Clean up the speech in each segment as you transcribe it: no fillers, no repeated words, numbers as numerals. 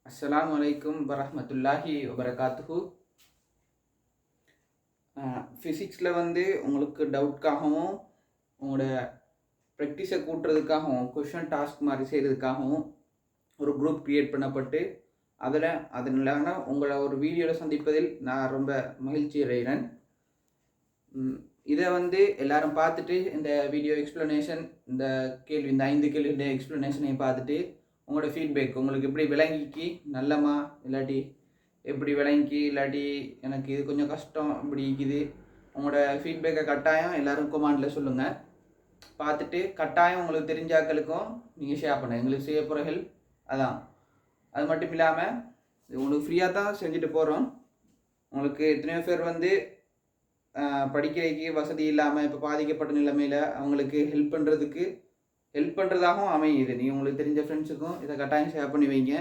அஸ்ஸலாமு அலைக்கும் வரஹ்மத்துல்லாஹி வபரகாத்துஹு. ஃபிசிக்ஸில் உங்களுக்கு டவுட்காகவும் உங்களோட ப்ராக்டிஸை கூட்டுறதுக்காகவும் கொஷின் டாஸ்க் மாதிரி செய்கிறதுக்காகவும் ஒரு குரூப் க்ரியேட் பண்ணப்பட்டு அதனால உங்களை ஒரு வீடியோவில் சந்திப்பதில் நான் ரொம்ப மகிழ்ச்சி அடைகிறேன். இதை எல்லாரும் பார்த்துட்டு இந்த வீடியோ எக்ஸ்ப்ளனேஷன் இந்த 5 கேள்வியுடைய எக்ஸ்ப்ளனேஷனையும் பார்த்துட்டு உங்களோட ஃபீட்பேக் உங்களுக்கு எப்படி விளங்கிக்கு நல்லமா இல்லாட்டி எப்படி விளங்கி இல்லாட்டி எனக்கு இது கொஞ்சம் கஷ்டம் இப்படி இருக்குது உங்களோட ஃபீட்பேக்கை கட்டாயம் எல்லோரும் கமெண்டில் சொல்லுங்கள். பார்த்துட்டு கட்டாயம் உங்களுக்கு தெரிஞ்சாக்களுக்கும் நீங்கள் ஷேர் பண்ணுங்கள். எங்களுக்கு செய்ய போகிற ஹெல்ப் அதான். அது மட்டும் இல்லாமல் உங்களுக்கு ஃப்ரீயாக தான் செஞ்சுட்டு போகிறோம். உங்களுக்கு எத்தனையோ பேர் படிக்கிறதுக்கு வசதி இல்லாமல் இப்போ பாதிக்கப்பட்ட நிலைமையில் அவங்களுக்கு ஹெல்ப் பண்ணுறதாகவும் அமையுது. நீங்கள் உங்களுக்கு தெரிஞ்ச ஃப்ரெண்ட்ஸுக்கும் இதை கட்டாயம் ஷேர் பண்ணி வைங்க.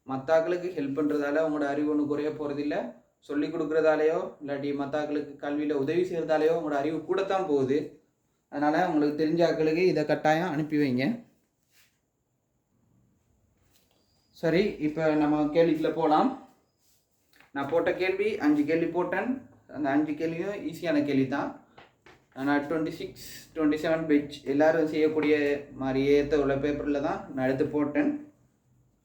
மற்றாக்களுக்கு ஹெல்ப் பண்ணுறதால உங்களோட அறிவு ஒன்றும் குறைய போகிறதில்ல. சொல்லிக் கொடுக்குறதாலேயோ இல்லாட்டி மற்றாக்களுக்கு கல்வியில் உதவி செய்கிறதாலேயோ உங்களோட அறிவு கூடத்தான் போகுது. அதனால் உங்களுக்கு தெரிஞ்ச ஆக்களுக்கு இதை கட்டாயம் அனுப்பி வைங்க. சரி, இப்போ நம்ம கேள்விக்குள்ளே போகலாம். நான் போட்ட கேள்வி 5 கேள்வி போட்டேன். அந்த 5 கேள்வியும் ஈஸியான கேள்வி தான். நான் 26, 27 பேஜ் எல்லோரும் செய்யக்கூடிய மாதிரி ஏற்ற உள்ள பேப்பரில் தான் நான் எடுத்து போட்டேன்.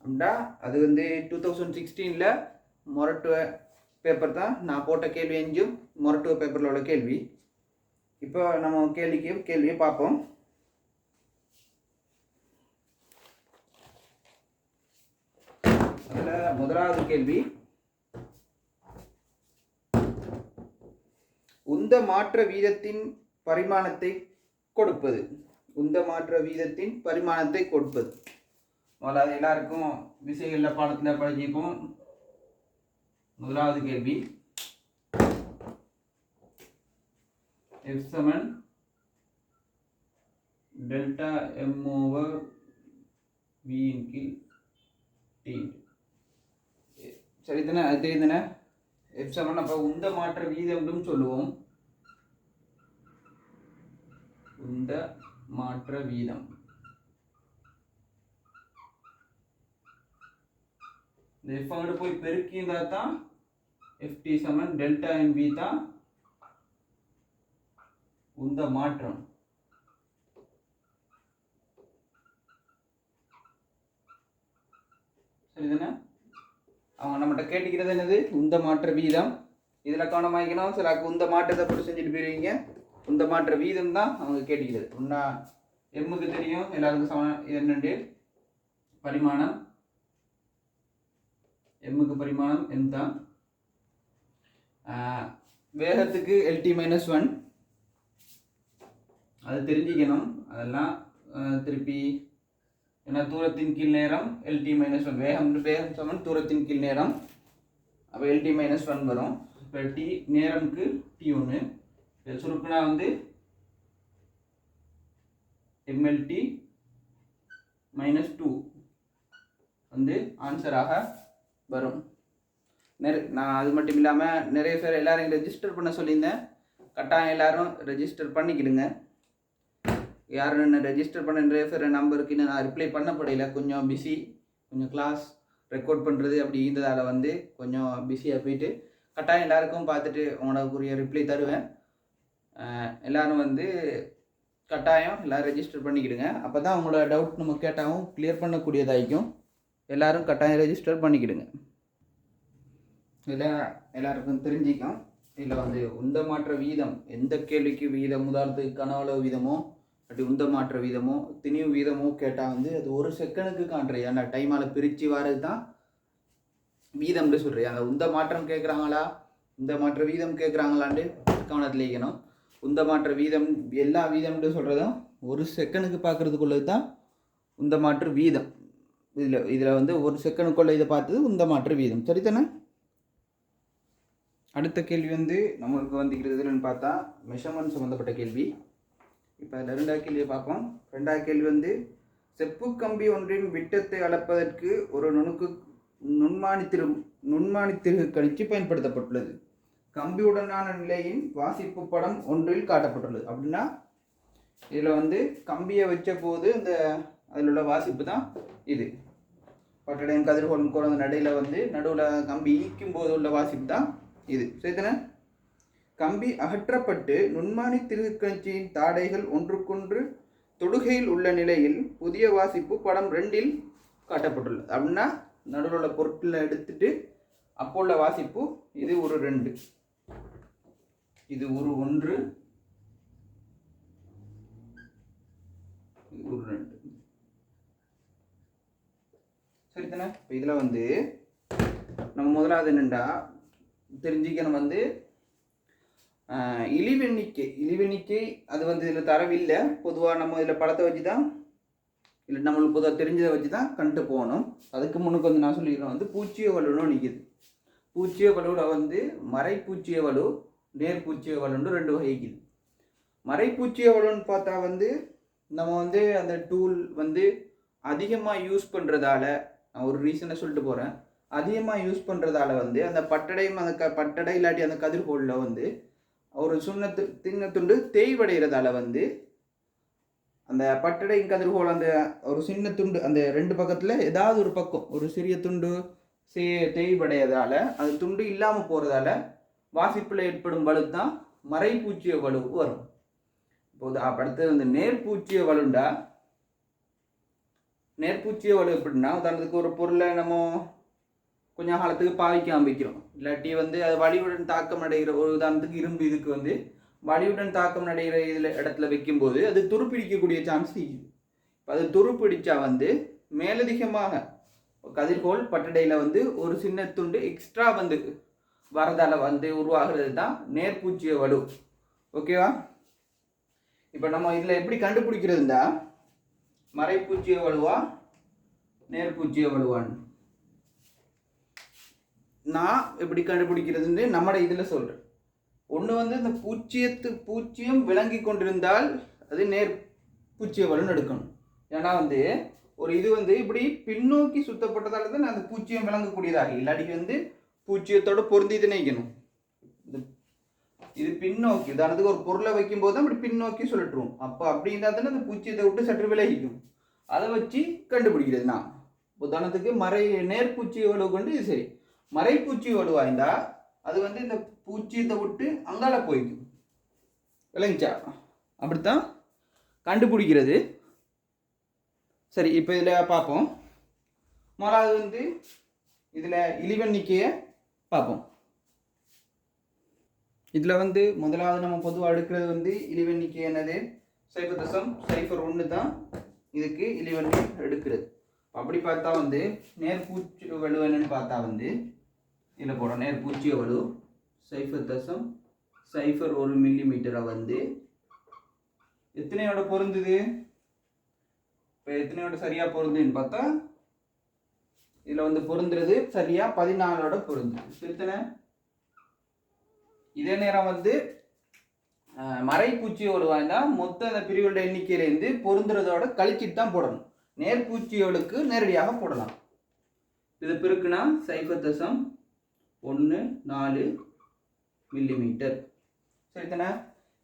அப்படின்னா அது 2016 மொரட்டுவ பேப்பர் தான். நான் போட்ட கேள்வி 5 மொரட்டுவ பேப்பரில் உள்ள கேள்வி. இப்போ நம்ம கேள்வியை பார்ப்போம். அதில் முதலாவது கேள்வி, உந்த மாற்ற வீதத்தின் பரிமாணத்தை கொடுப்பது. உந்த மாற்ற வீதத்தின் பரிமாணத்தை கொடுப்பது. முதல்ல அது எல்லாருக்கும் விசைகளில் பாடத்தில் படிச்சிப்போம். முதலாவது கேள்வி, F சமன் டெல்டா M ஓவர் V இன் கீழ் T. சரி தானே? அது தெரியும் தானே? F சமன் அப்போ உந்த மாற்ற வீதம் சொல்லுவோம். உந்த மாற்ற வீதம். இந்த F அங்கிட்டு போய் பெருக்கி இருந்தால் தான் FT சமன் டெல்டா NV தான் உந்த மாற்றம். சரிதானே? அவங்க நம்மகிட்ட கேட்டுக்கிறது என்னது? உந்த மாற்ற வீதம். இதில் கவனமாக்கணும். சில உந்த மாற்றத்தை போட்டு செஞ்சுட்டு போயிருவீங்க. உந்த மாற்ற வீதம் தான் அவங்க கேட்டுக்கிறது. ஒன்றா எம்முக்கு தெரியும் எல்லாருக்கும் சமம் என்னண்டு பரிமாணம். எம்முக்கு பரிமாணம் எம் தான். வேகத்துக்கு LT-1 அது தெரிஞ்சிக்கணும். அதெல்லாம் திருப்பி ஏன்னா தூரத்தின் கீழ் நேரம் LT-1 வேகம் சமன் தூரத்தின் கீழ் நேரம். அப்போ LT-1 வரும். இப்போ T நேரம்க்கு T1 சுருக்குனா MLT-2 ஆன்சராக வரும். நான் அது மட்டும் இல்லாமல் நிறைய பேர் எல்லாரும் ரெஜிஸ்டர் பண்ண சொல்லியிருந்தேன். கட்டாயம் எல்லாரும் ரெஜிஸ்டர் பண்ணிக்கிடுங்க. யாரும் என்ன ரெஜிஸ்டர் பண்ண நிறைய பேர் நம்பருக்கு இன்னும் நான் ரிப்ளை பண்ணப்படையில. கொஞ்சம் பிஸி, கொஞ்சம் கிளாஸ் ரெக்கார்ட் பண்ணுறது அப்படி இருந்ததால் கொஞ்சம் பிஸியாக போயிட்டு கட்டாயம் எல்லாருக்கும் பார்த்துட்டு உங்களுக்குரிய ரிப்ளை தருவேன். எல்லோரும் கட்டாயம் எல்லோரும் ரெஜிஸ்டர் பண்ணிக்கிடுங்க. அப்போ தான் உங்களோட டவுட் நம்ம கேட்டாலும் கிளியர் பண்ணக்கூடியதாகிக்கும். எல்லோரும் கட்டாயம் ரெஜிஸ்டர் பண்ணிக்கிடுங்க. இதில் எல்லாருக்கும் தெரிஞ்சிக்கும். இதில் உந்த மாற்ற வீதம் எந்த கேள்விக்கு வீதம், உதாரணத்துக்கு கனவளவு வீதமோ அப்படி உந்த மாற்ற வீதமோ திணிவு வீதமோ கேட்டால் அது ஒரு செகண்டுக்கு காண்றது. அந்த டைமால் பிரித்து வர்றது தான் வீதம்னு சொல்கிறேன். அந்த உந்த மாற்றம் கேட்குறாங்களா இந்த மாற்ற வீதம் கேட்குறாங்களான்னு கவனத்தில் வைக்கணும். உந்த மாற்ற வீதம் எல்லா வீதம்னு சொல்கிறதும் ஒரு செகண்டுக்கு பார்க்குறதுக்குள்ளது தான் உந்த மாற்று வீதம். இதில் ஒரு செகண்டுக்குள்ளே இதை பார்த்தது உந்த மாற்று வீதம். சரிதானே? அடுத்த கேள்வி நம்மளுக்கு வந்துக்கிறதுன்னு பார்த்தா மெஷர்மெண்ட் சம்மந்தப்பட்ட கேள்வி. இப்போ அதில் 2வது கேள்வியை பார்ப்போம். 2வது கேள்வி செப்பு கம்பி ஒன்றின் விட்டத்தை அளப்பதற்கு ஒரு நுண்மானித்திரு கணிச்சு பயன்படுத்தப்பட்டுள்ளது. கம்பியுடனான நிலையின் வாசிப்பு படம் ஒன்றில் காட்டப்பட்டுள்ளது. அப்படின்னா இதில் கம்பியை வச்ச போது அதில் உள்ள வாசிப்பு தான் இது. பட்டடையும் கதிர்கோளும் குறைந்த நடையில் வந்து நடுவில் கம்பி ஈக்கும் போது உள்ள வாசிப்பு தான் இது. சரிதானே? கம்பி அகற்றப்பட்டு நுண்மானி திருக்கணிச்சியின் தாடைகள் ஒன்றுக்கொன்று தொடுகையில் உள்ள நிலையில் புதிய வாசிப்பு படம் 2 காட்டப்பட்டுள்ளது. அப்படின்னா நடுவில் உள்ள பொருட்களை எடுத்துட்டு அப்போ உள்ள வாசிப்பு இது ஒரு 2, இது ஒரு 1, இது ஒரு 2. சரிதானே? இப்போ இதில் வந்து நம்ம முதலாவது என்னென்னா தெரிஞ்சுக்கணும் வந்து இழிவெண்ணிக்கை அது வந்து இதில் தரவில்லை. பொதுவாக நம்ம இதில் படத்தை வச்சு தான் இல்லை நம்மளுக்கு பொதுவாக தெரிஞ்சதை வச்சு தான் கண்டு போகணும். அதுக்கு முன்னுக்கு வந்து நான் சொல்லிக்கிறேன் வந்து பூச்சிய வலுன்னு நிற்கிது. பூச்சிய வலுவில் வந்து மறைப்பூச்சிய வலு நேர்பூச்சிய வலுன்னு 2 வகைக்குது. மறைப்பூச்சிய வலுன்னு பார்த்தா வந்து நம்ம வந்து அந்த டூல் வந்து அதிகமாக யூஸ் பண்ணுறதால, நான் ஒரு ரீசனை சொல்லிட்டு போகிறேன், அதிகமாக யூஸ் பண்ணுறதால வந்து அந்த பட்டடையும் அந்த பட்டடை இல்லாட்டி அந்த கதிர்கோளில் வந்து ஒரு திண்ணத்துண்டு தேய்வடைகிறதால வந்து அந்த பட்டடை கதிர்கோள் அந்த ஒரு சின்ன துண்டு அந்த 2 பக்கத்தில் ஏதாவது ஒரு பக்கம் ஒரு சிறிய துண்டு தேய்வடையதால அது துண்டு இல்லாமல் போகிறதால வாசிப்பில் ஏற்படும் வலு தான் மறைப்பூச்சிய வலு வரும். இப்போது அடுத்தது வந்து நேர்பூச்சிய வலுண்டா, நேர்பூச்சிய வலு எப்படின்னா உதாரணத்துக்கு ஒரு பொருளை நம்ம கொஞ்சம் காலத்துக்கு பாவிக்காம வைக்கிறோம், இல்லாட்டி வந்து அது வலியுடன் தாக்கம் அடைகிற ஒரு உதாரணத்துக்கு இரும்பு இதுக்கு வந்து வலியுடன் தாக்கம் அடைகிற இதில் இடத்துல வைக்கும்போது அது துருப்பிடிக்கக்கூடிய சான்ஸ் இருக்குது. அது துருப்பிடிச்சா வந்து மேலதிகமாக கதிர்கோள் பட்டடையில் வந்து ஒரு சின்ன துண்டு எக்ஸ்ட்ரா வந்து வரதால வந்து உருவாகிறது தான் நேர்பூச்சிய வலு. ஓகேவா? இப்போ நம்ம இதில் எப்படி கண்டுபிடிக்கிறதுண்டா மறைப்பூச்சிய வலுவா நேர்பூச்சிய வலுவான்னு நான் எப்படி கண்டுபிடிக்கிறதுன்னு நம்மட இதில் சொல்கிறேன். ஒன்று வந்து இந்த பூச்சியம் விளங்கி கொண்டிருந்தால் அது நேர்பூச்சிய வலுன்னு எடுக்கணும். ஏன்னா வந்து ஒரு இது வந்து இப்படி பின்னோக்கி சுத்தப்பட்டதால தான் அந்த பூச்சியம் விளங்கக்கூடியதாக, இல்லாட்டி வந்து பூச்சியத்தோட பொருந்தி நினைக்கணும். இது பின்னோக்கி உதாரணத்துக்கு ஒரு பொருளை வைக்கும்போது தான் இப்படி பின்னோக்கி சொல்லிட்டுருவோம். அப்போ அப்படி இருந்தால் தானே அந்த பூச்சியத்தை விட்டு சற்று விலகிக்கும். அதை வச்சு கண்டுபிடிக்கிறது நான். உதாரணத்துக்கு நேர்பூச்சிய வலு கொண்டு இது சரி, மறைப்பூச்சி வலுவாய்ந்தா அது வந்து இந்த பூச்சியத்தை விட்டு அங்கால போய்க்கும். விளங்கிச்சா? அப்படித்தான் கண்டுபிடிக்கிறது. சரி, இப்போ இதில் பார்ப்போம். முதலாவது வந்து இதில் இழிவெண்ணிக்கையை பார்ப்போம். இதில் வந்து முதலாவது நம்ம பொதுவாக எடுக்கிறது வந்து இழிவெண்ணிக்கை என்னது 0.01 தான் இதுக்கு இழிவெண்ணி எடுக்கிறது. அப்படி பார்த்தா வந்து நேர்பூச்சி வலு என்னன்னு பார்த்தா வந்து இதில் போடுறோம். நேர்பூச்சிய வலு 0.01 மில்லிமீட்டரை வந்து எத்தனையோட பொருந்துது? இப்போ எத்தனையோட சரியாக பொருந்துன்னு பார்த்தா இதில் வந்து பொருந்துறது சரியாக 14ஓட பொருந்துது. சரித்தனை? இதே நேரம் வந்து மறைப்பூச்சி வலுவாய்ந்தா மொத்த அந்த பிரிவுகளோட எண்ணிக்கையிலேருந்து பொருந்துறதோட கழிச்சிட்டு தான் போடணும். நேர்பூச்சியோளுக்கு நேரடியாக போடலாம். இது பிறகுனா 0.14 மில்லிமீட்டர். சரித்தானே?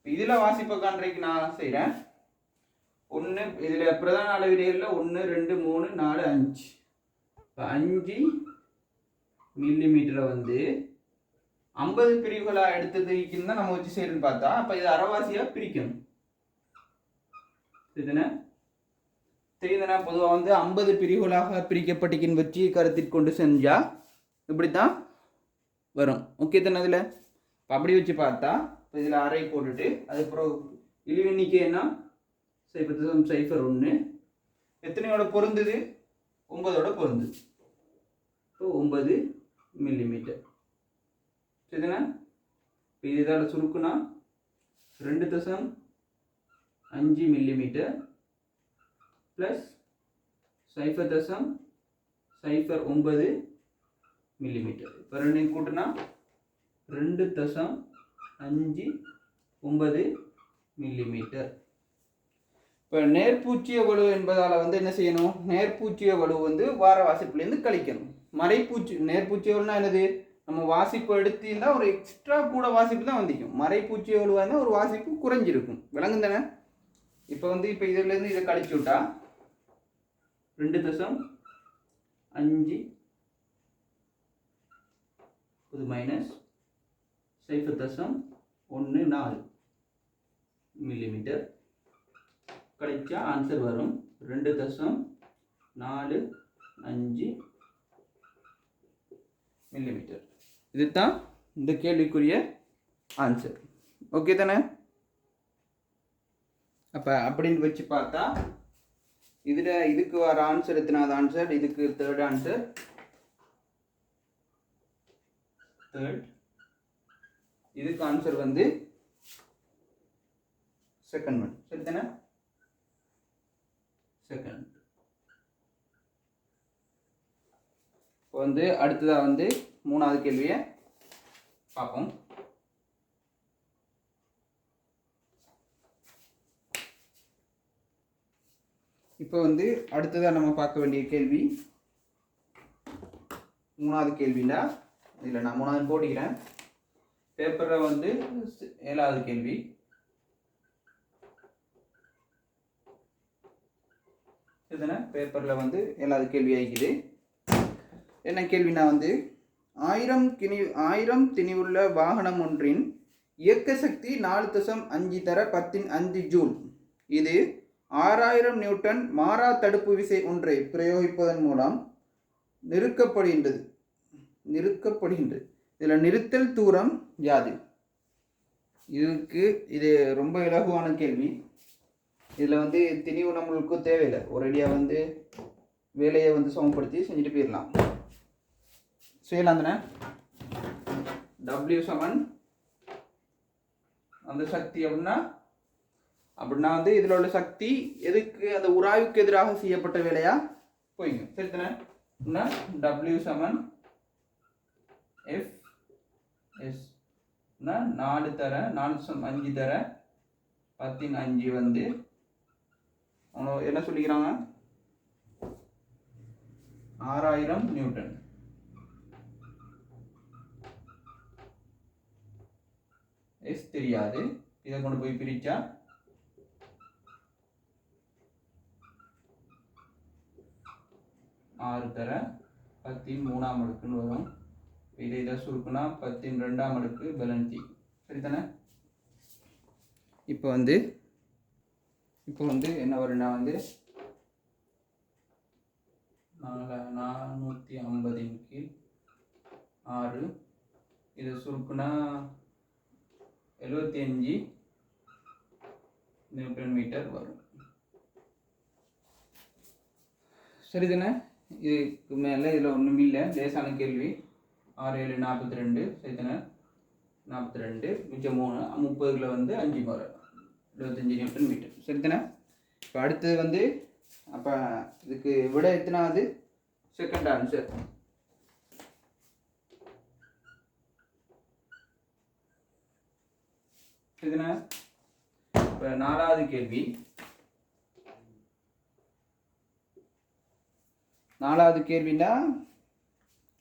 இதில் வாசிப்பை காண்றதுக்கு நான் செய்கிறேன். 1 இதில் பிரதான அளவீடுகளில் 1 2 3 4 5 5 மில்லிமீட்டரை வந்து 50 பிரிவுகளாக எடுத்ததுக்குன்னு தான் நம்ம வச்சு செய்யணும்னு பார்த்தா அப்போ இது அரைவாசியாக பிரிக்கணும். சரிதானே? தெரியுதுன்னா பொதுவாக வந்து 50 பிரிவுகளாக பிரிக்கப்பட்டிக்கின்னு வச்சு கருத்தில் கொண்டு செஞ்சால் இப்படித்தான் வரும். ஓகே தானே? அதில் இப்போ அப்படி வச்சு பார்த்தா இப்போ இதில் அரை போட்டுட்டு அதுக்கப்புறம் இழிவெண்ணிக்கைன்னா 0.01 எத்தனையோட பொருந்துது? 9ஓட பொருந்துது. இப்போ 9 மில்லிமீட்டர். சரிதானே? இப்போ இது இதோட சுருக்குனா 2.5 மில்லிமீட்டர் ப்ளஸ் 0.09 மில்லிமீட்டர். இப்போ ரெண்டையும் கூட்டினா 2.59 மில்லிமீட்டர். இப்போ நேர்பூச்சிய வலு என்பதால் வந்து என்ன செய்யணும்? நேர்பூச்சிய வலு வந்து வார வாசிப்புலேருந்து கழிக்கணும். நேர்பூச்சிய வலுனா என்னது? நம்ம வாசிப்பு எடுத்தீங்கன்னா ஒரு எக்ஸ்ட்ரா கூட வாசிப்பு தான் வந்திக்கும். மறைப்பூச்சிய வலுவாக ஒரு வாசிப்பு குறைஞ்சிருக்கும். விளங்கும் தானே? இப்போ வந்து இப்போ இதிலேருந்து இதை கழிச்சு விட்டா 5 இது மைனஸ் 0.14 மில்லிமீட்டர் கழிச்சா ஆன்சர் வரும் 2.45 மில்லிமீட்டர். இதுதான் இந்த கேள்விக்குரிய ஆன்சர். ஓகே தானே? அப்போ அப்படின்னு வச்சு பார்த்தா இதுக்கு வர ஆன்சர் எத்தனாவது ஆன்சர்? இதுக்கு தேர்ட் ஆன்சர். இதுக்கு ஆன்சர் வந்து செகண்ட் ஒன். சரி தானே? செகண்ட். இப்போ வந்து அடுத்ததாக வந்து மூணாவது கேள்வியை பார்ப்போம். இப்போ வந்து அடுத்ததாக நம்ம பார்க்க வேண்டிய கேள்வி மூணாவது கேள்வினா இதில் நான் மூணாவது போட்டிக்கிறேன். பேப்பரில் வந்து 7வது கேள்வி. இதுதானே பேப்பரில் வந்து 7வது கேள்வி ஆகிக்குது. என்ன கேள்வினா வந்து 1000 திணிவுள்ள வாகனம் ஒன்றின் இயக்க சக்தி 4.5 தர 10 ஜூல். இது 6000 நியூட்டன் மாறா தடுப்பு விசை ஒன்றை பிரயோகிப்பதன் மூலம் நிறுக்கப்படுகின்றது. இதில் நிறுத்தல் தூரம் யாது? இது ரொம்ப இலகுவான கேள்வி. இதில் வந்து திணிவு நம்மளுக்கு தேவையில்லை. ஒரேடியாக வந்து வேலையை வந்து சமப்படுத்தி செஞ்சுட்டு போயிடலாம். செய்யலாம் தானே? W சமன் அந்த சக்தி அப்படின்னா வந்து இதில் உள்ள சக்தி எதுக்கு? அந்த உராய்வுக்கு எதிராக செய்யப்பட்ட வேலையா போய்ங்க. சரி தானே? W சமன் FS 4 தர 4.5 தர 10 வந்து என்ன சொல்லிக்கிறாங்க? 6000 நியூட்டன். S தெரியாது. இதை கொண்டு போய் பிரிச்சா 6 தர 10 அடுக்குன்னு வரும். இதை சுருக்குனா 10 அடுக்கு பலன்தி. சரிதானே? இப்போ வந்து என்ன வரும்னா வந்து 450 கீழ் 6 இதை சுருக்குனா 75 நியூட்டன் மீட்டர் வரும். சரிதானே? இதுக்கு மேலே இதில் ஒன்றும் இல்லை. லேசான கேள்வி. 6 7 42. சரிதானே? 42 மிச்சம் 3 30 வந்து 5 வர 75 நியூட்டன் மீட்டர். சரிதானே? இப்போ அடுத்தது வந்து அப்போ இதுக்கு விட எத்தனாவது? Second answer. சரிதானே? இப்போ 4வது கேள்வி. 4வது கேள்வினா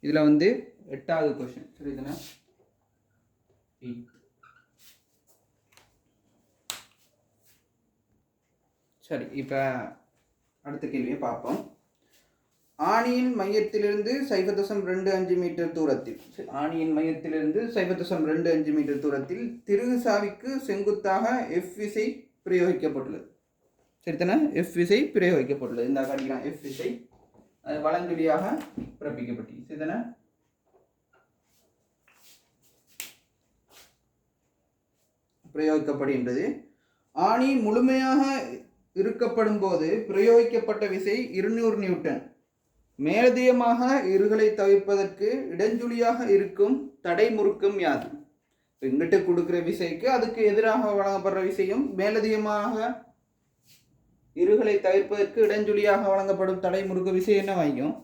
இதில் வந்து 8வது கொஸ்டின். சரிதானே? சரி, இப்போ அடுத்த கேள்வியை பார்ப்போம். ஆணியின் மையத்திலிருந்து 0.25 மீட்டர் தூரத்தில் தூரத்தில் திருகு சாவிக்கு செங்குத்தாக F விசை பிரயோகிக்கப்பட்டுள்ளது. சரிதானே? F விசை பிரயோகிக்கப்பட்டுள்ளது. இந்த காட்டிக்கலாம். F விசை வலஞ்சுழியாக பிறப்பிக்கப்பட்டது. சரிதானே? பிரயோகிக்கப்படுகின்றது. ஆணி முழுமையாக இறுக்கப்படும் போது பிரயோகிக்கப்பட்ட விசை 200 நியூட்டன். மேலதிகமாக இருகளை தவிர்ப்பதற்கு இடஞ்சுழியாக இருக்கும் தடை முறுக்கம் யாது? இங்கிட்ட கொடுக்குற விசைக்கு அதுக்கு எதிராக வழங்கப்படுற விசையும் மேலதிகமாக இருகளை தவிர்ப்பதற்கு இடஞ்சுழியாக வழங்கப்படும் தடை முறுக்கு விசை என்ன வாங்கிக்கும்?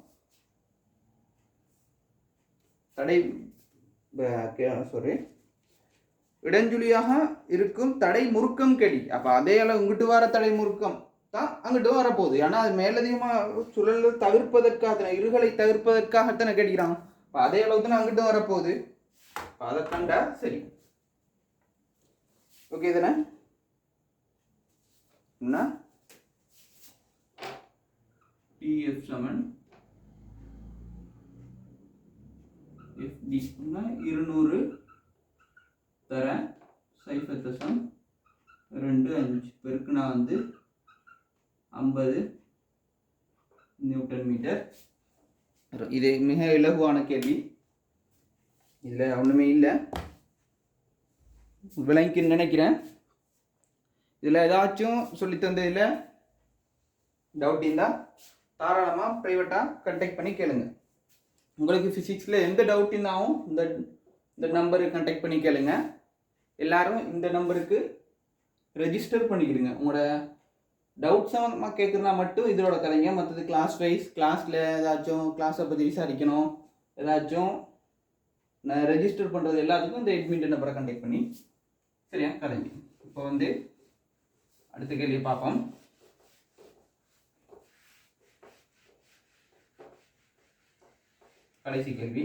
இடஞ்சுழியாக இருக்கும் தடை முறுக்கம் கெடி. அப்போ அதே அளவு இங்கிட்டு வர தடை முறுக்கம் தான் அங்கிட்டு வரப்போகுது. ஆனால் அது மேலதிகமாக சுழல் தவிர்ப்பதற்காக இருகளை தவிர்ப்பதற்காகத்தானே கெடிக்கிறான். இப்போ அதே அளவு தானே அங்கிட்டு வரப்போகுது. அதை கண்டா சரி. ஓகே தானே? TF சமன் டி 200 தர 0.25 பெருக்குனா வந்து 50 நியூட்டன் மீட்டர். இது மிக இலகுவான கேள்வி, இதில் ஒன்றுமே இல்லை, விளங்கின்னு நினைக்கிறேன். இதில் ஏதாச்சும் சொல்லி தந்ததில் டவுட் இருந்தால் தாராளமாக ப்ரைவேட்டாக கண்டெக்ட் பண்ணி கேளுங்க. உங்களுக்கு ஃபிசிக்ஸில் எந்த டவுட் இருந்தாலும் இந்த நம்பருக்கு கண்டெக்ட் பண்ணி கேளுங்க. எல்லாரும் இந்த நம்பருக்கு ரெஜிஸ்டர் பண்ணிக்கிடுங்க. உங்களோட டவுட் சம்மந்தமாக கேட்குறதுனா மட்டும் இதோட கதைங்க. மற்றது கிளாஸ் வைஸ், கிளாஸில் ஏதாச்சும் கிளாஸை பற்றி விசாரிக்கணும், ஏதாச்சும் நான் ரெஜிஸ்டர் பண்ணுறது எல்லாத்துக்கும் இந்த அட்மின் நம்பரை கண்டெக்ட் பண்ணி சரியா கதைங்க. இப்போ வந்து அடுத்த கேள்வியை பார்ப்போம். கடைசி கேள்வி.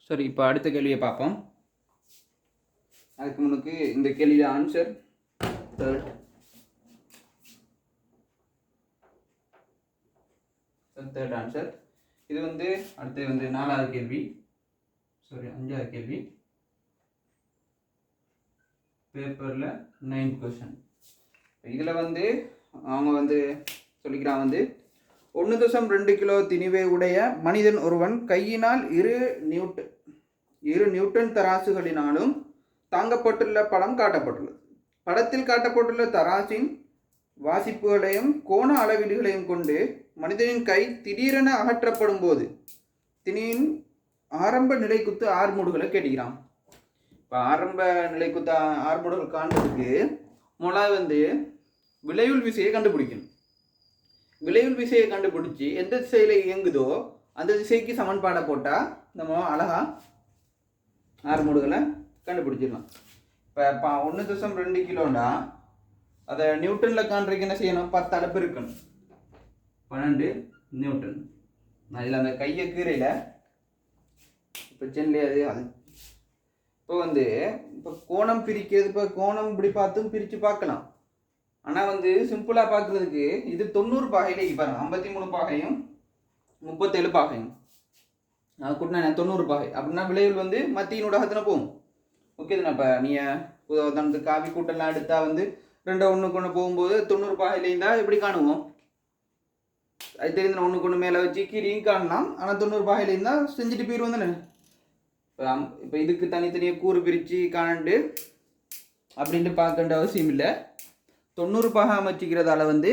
சரி, இப்போ அடுத்த கேள்வியை பார்ப்போம். அதுக்கு முன்னுக்கு இந்த கேள்வியோட ஆன்சர் தேர்ட் ஆன்சர். இது வந்து அடுத்து வந்து 4வது கேள்வி, சாரி 5வது கேள்வி. பேப்பரில் 9th கொஸ்டின். இதில் வந்து அவங்க வந்து சொல்லிக்கிறான் வந்து 1.2 கிலோ திணிவை உடைய மனிதன் ஒருவன் கையினால் 2 நியூட்டன் தராசுகளினாலும் தாங்கப்பட்டுள்ள படம் காட்டப்பட்டுள்ளது. படத்தில் காட்டப்பட்டுள்ள தராசின் வாசிப்புகளையும் கோண அளவீடுகளையும் கொண்டு மனிதனின் கை திடீரென அகற்றப்படும் போது திணியின் ஆரம்ப நிலைக்குத்து ஆர்மூடுகளை கேட்டுக்கிறான். இப்போ ஆரம்ப நிலைக்குத்து ஆர்மூடுகள் காண்றதுக்கு முதலாவது வந்து விளைவுள் விசையை கண்டுபிடிக்கணும். விளைவுள் விசையை கண்டுபிடிச்சி எந்த திசையில் இயங்குதோ அந்த திசைக்கு சமன்பாடை போட்டால் நம்ம அழகாக ஆர்மூடுகளை கண்டுபிடிச்சிடலாம். இப்போ 1.2 கிலோண்டா அதை நியூட்டனில் காண்றதுக்கு என்ன செய்யணும்? 10 அளப்பு இருக்கணும், 12 நியூட்டன். நான் இதில் அந்த கையை கீரையில் பிரச்சனை அது இப்போ வந்து இப்போ கோணம் பிரிக்கிறது, இப்போ கோணம் இப்படி பார்த்தும் பிரித்து பார்க்கலாம். ஆனால் வந்து சிம்பிளாக பார்க்குறதுக்கு இது 90 பாகையில் பாருங்க, 53 பாகையும் 37 பாகையும் கூட்டினா 90 பாகை அப்படின்னா விளைவுகள் வந்து மத்தியின் ஊடகத்தின போகும். ஓகே தானே? இப்போ நீங்கள் உதாரணத்துக்கு காவி கூட்டெல்லாம் எடுத்தால் வந்து 2 ஒன்றுக்கு ஒன்று போகும்போது 90 பாகையில் இருந்தால் எப்படி காணுவோம்? அது தெரிஞ்ச ஒன்றுக்கு ஒன்று மேலே வச்சு கீரையும் காணலாம். ஆனால் 90 பாகையில் இருந்தால் செஞ்சுட்டு போயிடுவோம் தானே? இப்போ இதுக்கு தனித்தனியாக கூறு பிரித்து காணண்டு அப்படின்ட்டு பார்க்க வேண்டிய அவசியம் இல்லை. 90 பாகை அமைச்சிக்கிறதால வந்து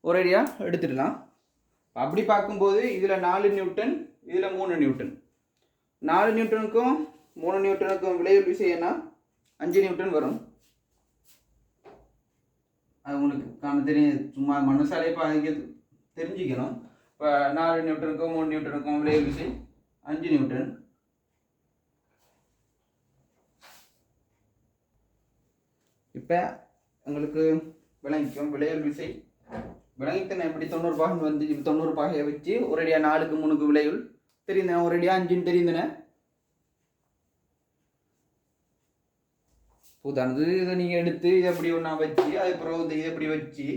ஒரேடியாக எடுத்துடலாம். அப்படி பார்க்கும்போது இதில் 4 நியூட்டன், இதில் 3 நியூட்டன். 4 நியூட்டனுக்கும் 3 நியூட்டனுக்கும் விளைவு விசைனா 5 நியூட்டன் வரும். அது உங்களுக்கு காண தெரியும், சும்மா மனசாலே தெரிஞ்சுக்கணும். இப்போ 4 நியூட்டனுக்கும் 3 நியூட்டனுக்கும் விளைவு விசை 5 நியூட்டன். இப்போ உங்களுக்கு விளங்கிக்கும் விளைவுள் விசை விளங்கித்தனை எப்படி 90 பாகை வந்து 90 பாகையை வச்சு ஒரேடியாக 4க்கு 3க்கு விளைவுள் தெரியுதுண்ணே, ஒரேடியாக 5ன்னு தெரியுதுண்ணே. உதாரணத்துக்கு இதை நீங்கள் எடுத்து இதை எப்படி ஒன்றா வச்சு அதுக்கப்புறம் இதை எப்படி வச்சு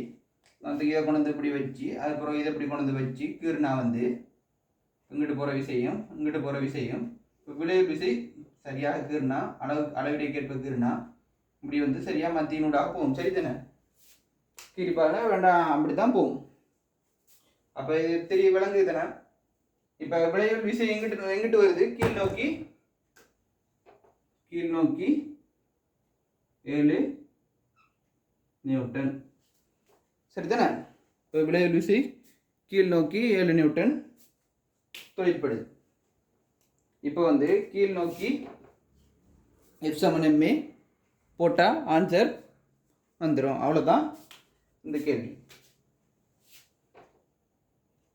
இதை கொண்டு வந்து இப்படி வச்சு அதுக்கப்புறம் இதை எப்படி கொண்டு வந்து வச்சு கீர்னா வந்து இங்கிட்டு போகிற விசையும் இங்கிட்டு போகிற விசையும் விளைவு விசை சரியாக கீர்னா அளவிடைக்கேற்ப கீர்னா இப்படி வந்து சரியாக மத்தியினூடாக போகும். சரி தானே? கீரிப்பாங்க வேண்டாம், அப்படி தான் போகும். அப்போ இது தெரிய விளங்குது தானே? இப்போ விளைவு விசை எங்கிட்டு வருது? கீழ் நோக்கி 7 நியூட்டன். சரி தானே? இப்போ விளைவு விசை கீழ் நோக்கி 7 நியூட்டன் தொழிற்படுது. இப்போ வந்து கீழ் நோக்கி F=ma போட்டால் ஆன்சர் வந்துடும். அவ்வளோதான் இந்த கேள்வி.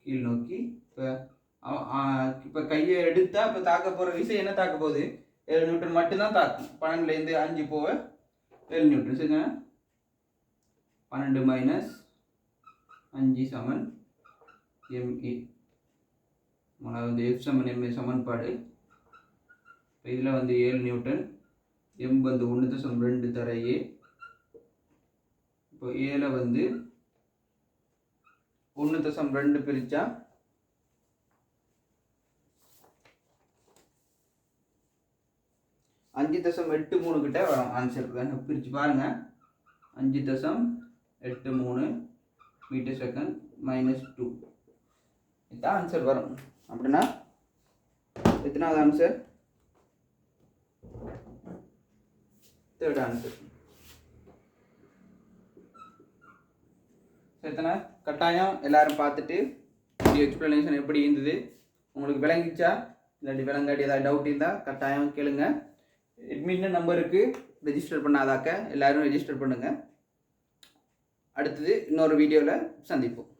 கீழ் நோக்கி இப்போ கையை எடுத்தால் இப்போ தாக்க போகிற விசை என்ன தாக்க போகுது? 7 நியூட்டன் மட்டும்தான் தாக்கும். 12லேருந்து 5 போக 7 நியூட்டன். சரிங்க? 12 - 5 = ma. வந்து F=ma சமன்பாடு. இப்போ இதில் வந்து 7 நியூட்டன், m வந்து 1.2 தர a. இப்போ ஏல வந்து 1.2 பிரிச்சா 5.83 கிட்ட வரும் ஆன்சர். பிரித்து பாருங்க. 5.83 மீட்டர் செகண்ட் -2 இதுதான் ஆன்சர் வரும். அப்படின்னா எத்தனாவது ஆன்சர்? Third answer. எத்தனை கட்டாயம் எல்லாரும் பார்த்துட்டு வீடியோ எக்ஸ்பிளனேஷன் எப்படி இருந்தது, உங்களுக்கு விளங்கிச்சா இல்லாட்டி விளங்காட்டி ஏதாவது டவுட் இருந்தால் கட்டாயம் கேளுங்க. அட்மின் நம்பருக்கு ரெஜிஸ்டர் பண்ணாதாக்க எல்லாரும் ரெஜிஸ்டர் பண்ணுங்கள். அடுத்தது இன்னொரு வீடியோவில் சந்திப்போம்.